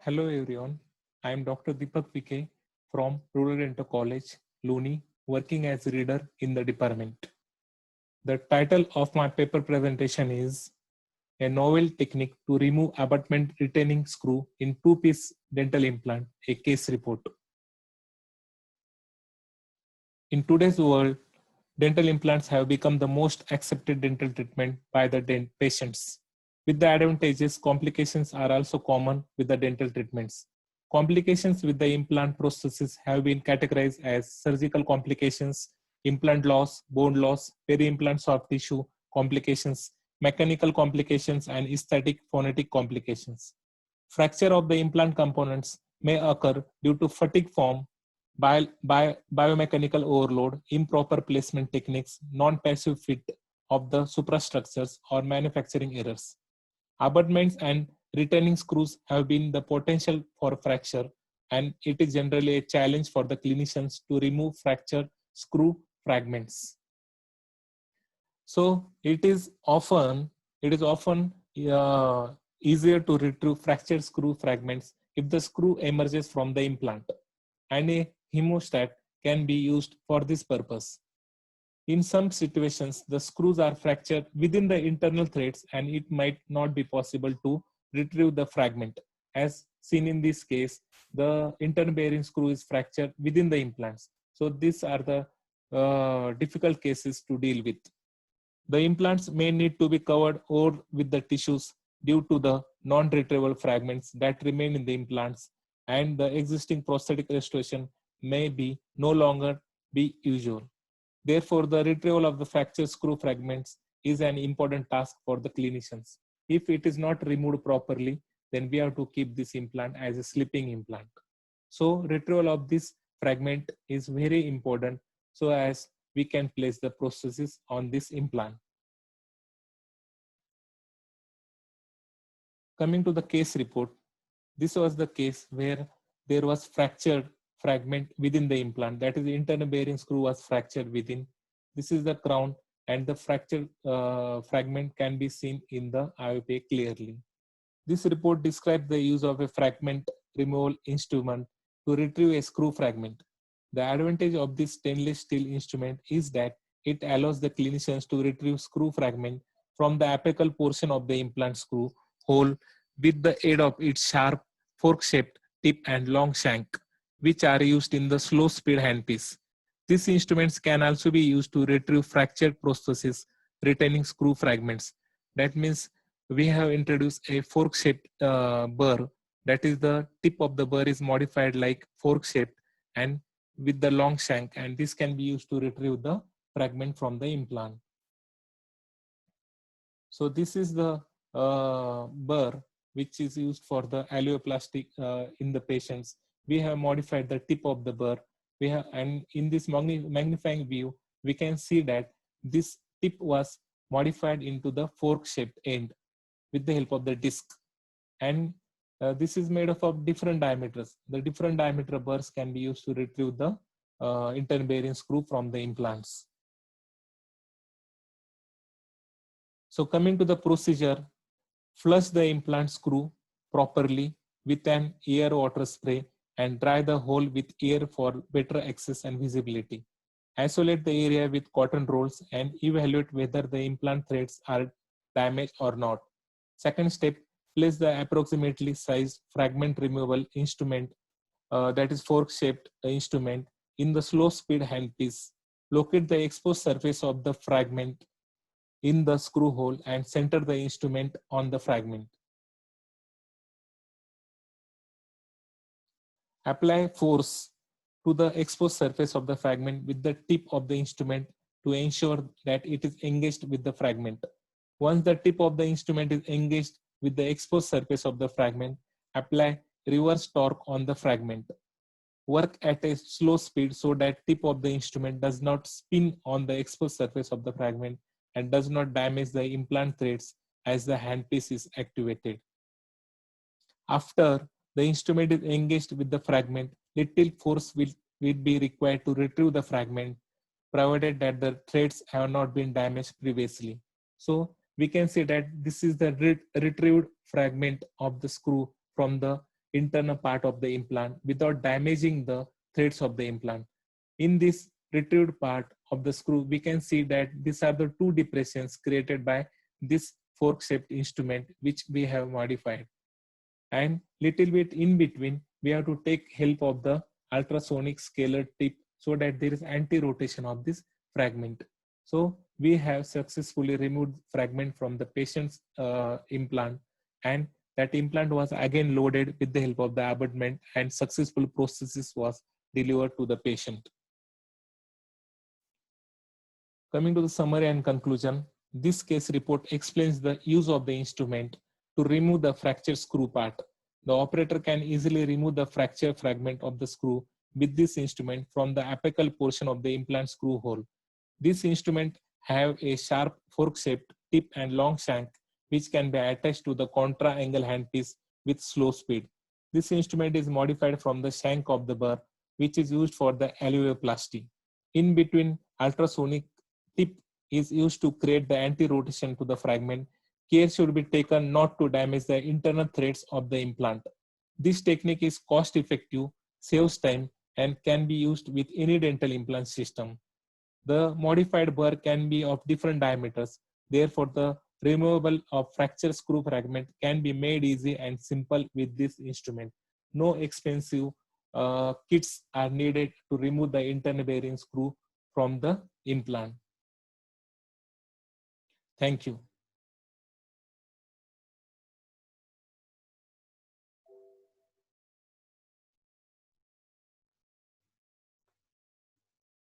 Hello everyone, I am Dr. Deepak Vike from Rural Inter College, Luni, working as a reader in the department. The title of my paper presentation is A Novel Technique to Remove Abutment Retaining Screw in Two-Piece Dental Implant, a Case Report. In today's world, dental implants have become the most accepted dental treatment by the patients. With the advantages, complications are also common with the dental treatments. Complications with the implant prosthesis have been categorized as surgical complications, implant loss, bone loss, peri-implant soft tissue complications, mechanical complications, and aesthetic phonetic complications. Fracture of the implant components may occur due to fatigue form, biomechanical overload, improper placement techniques, non-passive fit of the suprastructures, or manufacturing errors. Abutments and retaining screws have been the potential for fracture, and it is generally a challenge for the clinicians to remove fractured screw fragments. So it is often easier to retrieve fractured screw fragments if the screw emerges from the implant, and a hemostat can be used for this purpose. In some situations, the screws are fractured within the internal threads and it might not be possible to retrieve the fragment. As seen in this case, the internal bearing screw is fractured within the implants. So these are the difficult cases to deal with. The implants may need to be covered over with the tissues due to the non-retrievable fragments that remain in the implants, and the existing prosthetic restoration may be no longer be usual. Therefore, the retrieval of the fractured screw fragments is an important task for the clinicians. If it is not removed properly, then we have to keep this implant as a sleeping implant. So retrieval of this fragment is very important so as we can place the prosthesis on this implant. Coming to the case report, this was the case where there was fractured fragment within the implant. That is, the internal bearing screw was fractured within. This is the crown, and the fractured fragment can be seen in the IOP clearly. This report describes the use of a fragment removal instrument to retrieve a screw fragment. The advantage of this stainless steel instrument is that it allows the clinicians to retrieve screw fragment from the apical portion of the implant screw hole with the aid of its sharp fork-shaped tip and long shank, which are used in the slow-speed handpiece. These instruments can also be used to retrieve fractured prosthesis retaining screw fragments. That means we have introduced a fork-shaped burr. That is, the tip of the burr is modified like fork-shaped and with the long shank, and this can be used to retrieve the fragment from the implant. So this is the burr which is used for the alveoplasty in the patients. We have modified the tip of the burr. And in this magnifying view, we can see that this tip was modified into the fork-shaped end with the help of the disc. And this is made up of different diameters. The different diameter burrs can be used to retrieve the internal bearing screw from the implants. So coming to the procedure, flush the implant screw properly with an air water spray and dry the hole with air for better access and visibility. Isolate the area with cotton rolls and evaluate whether the implant threads are damaged or not. Second step, place the approximately sized fragment removal instrument, that is fork-shaped instrument, in the slow speed handpiece. Locate the exposed surface of the fragment in the screw hole and center the instrument on the fragment. Apply force to the exposed surface of the fragment with the tip of the instrument to ensure that it is engaged with the fragment. Once the tip of the instrument is engaged with the exposed surface of the fragment, apply reverse torque on the fragment. Work at a slow speed so that tip of the instrument does not spin on the exposed surface of the fragment and does not damage the implant threads as the handpiece is activated. After the instrument is engaged with the fragment, little force will be required to retrieve the fragment, provided that the threads have not been damaged previously. So we can say that this is the retrieved fragment of the screw from the internal part of the implant without damaging the threads of the implant. In this retrieved part of the screw, we can see that these are the two depressions created by this fork-shaped instrument which we have modified. And little bit in between, we have to take help of the ultrasonic scalar tip so that there is anti-rotation of this fragment. So we have successfully removed fragment from the patient's implant, and that implant was again loaded with the help of the abutment, and successful prosthesis was delivered to the patient. Coming to the summary and conclusion, this case report explains the use of the instrument to remove the fractured screw part. The operator can easily remove the fractured fragment of the screw with this instrument from the apical portion of the implant screw hole. This instrument have a sharp fork-shaped tip and long shank which can be attached to the contra-angle handpiece with slow speed. This instrument is modified from the shank of the burr which is used for the alveoplasty. In between, ultrasonic tip is used to create the anti-rotation to the fragment. Care should be taken not to damage the internal threads of the implant. This technique is cost effective, saves time, and can be used with any dental implant system. The modified burr can be of different diameters. Therefore, the removal of fractured screw fragment can be made easy and simple with this instrument. No expensive kits are needed to remove the internal bearing screw from the implant. Thank you.